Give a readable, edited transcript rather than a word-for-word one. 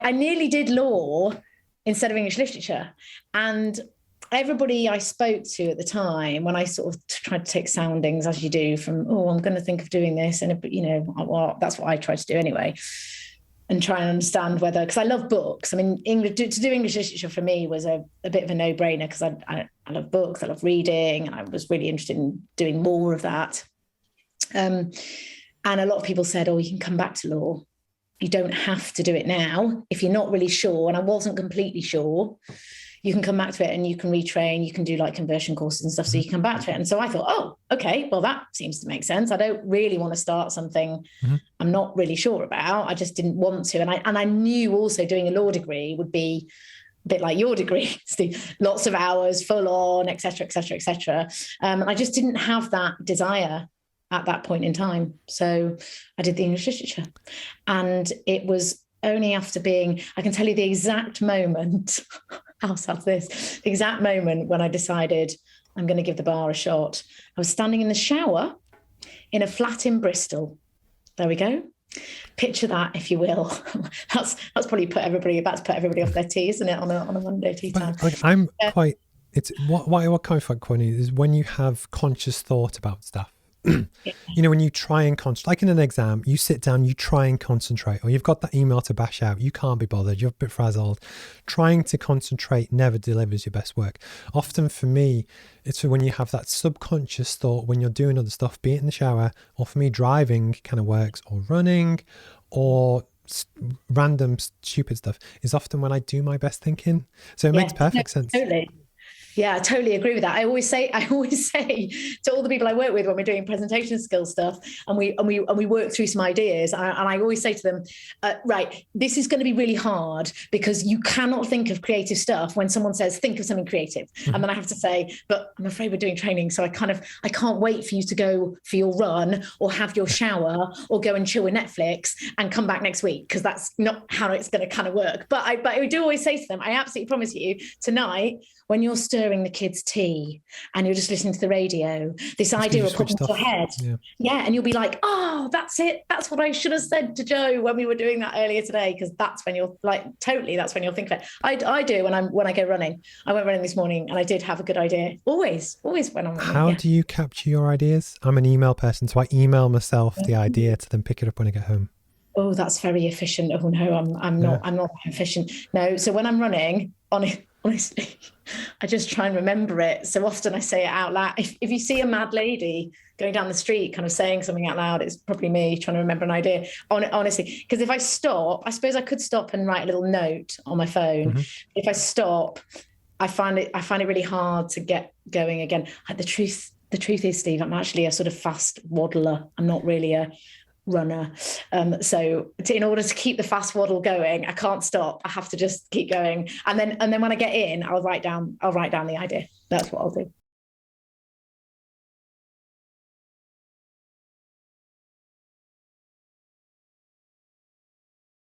I nearly did law instead of English literature. And everybody I spoke to at the time, when I sort of tried to take soundings, as you do, from, I'm going to think of doing this. And, well, that's what I tried to do anyway. And try and understand whether, because I love books. I mean, to do English literature for me was a bit of a no-brainer, because I love books, I love reading, and I was really interested in doing more of that. And a lot of people said, you can come back to law. You don't have to do it now. If you're not really sure, and I wasn't completely sure, you can come back to it and you can retrain, you can do like conversion courses and stuff, so you can come back to it. And so I thought, okay, well, that seems to make sense. I don't really want to start something I'm not really sure about. I just didn't want to. And I knew also doing a law degree would be a bit like your degree, Steve, lots of hours, full on, et cetera, et cetera, et cetera. And I just didn't have that desire at that point in time. So I did the English literature. And it was only after I can tell you the exact moment, I'll start this, the exact moment when I decided I'm going to give the bar a shot. I was standing in the shower in a flat in Bristol. There we go. Picture that, if you will. That's probably put everybody off their tea, isn't it, on a Monday tea time? What I kind of find quite neat is when you have conscious thought about stuff. When you try and concentrate, like in an exam, you sit down, you try and concentrate, or you've got that email to bash out, you can't be bothered, you're a bit frazzled. Trying to concentrate never delivers your best work. Often for me, it's when you have that subconscious thought when you're doing other stuff, be it in the shower, or for me, driving kind of works, or running, or random stupid stuff is often when I do my best thinking. So it makes perfect sense. Totally. Yeah, I totally agree with that. I always say to all the people I work with when we're doing presentation skills stuff, and we work through some ideas, and I always say to them, right, this is going to be really hard because you cannot think of creative stuff when someone says, think of something creative. And then I have to say, but I'm afraid we're doing training, so I can't wait for you to go for your run or have your shower or go and chill with Netflix and come back next week, because that's not how it's going to kind of work. But I do always say to them, I absolutely promise you, tonight, when you're stirring the kids' tea and you're just listening to the radio, this idea will pop into your head. Yeah. And you'll be like, that's it. That's what I should have said to Joe when we were doing that earlier today, because that's when you're like, totally, that's when you'll think of it. I do when I go running. I went running this morning and I did have a good idea. Always when I'm running. How do you capture your ideas? I'm an email person, so I email myself the idea to then pick it up when I get home. Oh, that's very efficient. Oh no, I'm not efficient. No. So when I'm running, honestly, I just try and remember it. So often I say it out loud. If you see a mad lady going down the street kind of saying something out loud, it's probably me trying to remember an idea. Honestly, because if I stop, I suppose I could stop and write a little note on my phone. If I stop, I find it really hard to get going again. The truth is, Steve, I'm actually a sort of fast waddler. I'm not really a runner. So in order to keep the fast waddle going, I can't stop. I have to just keep going. And then when I get in, I'll write down the idea. That's what I'll do.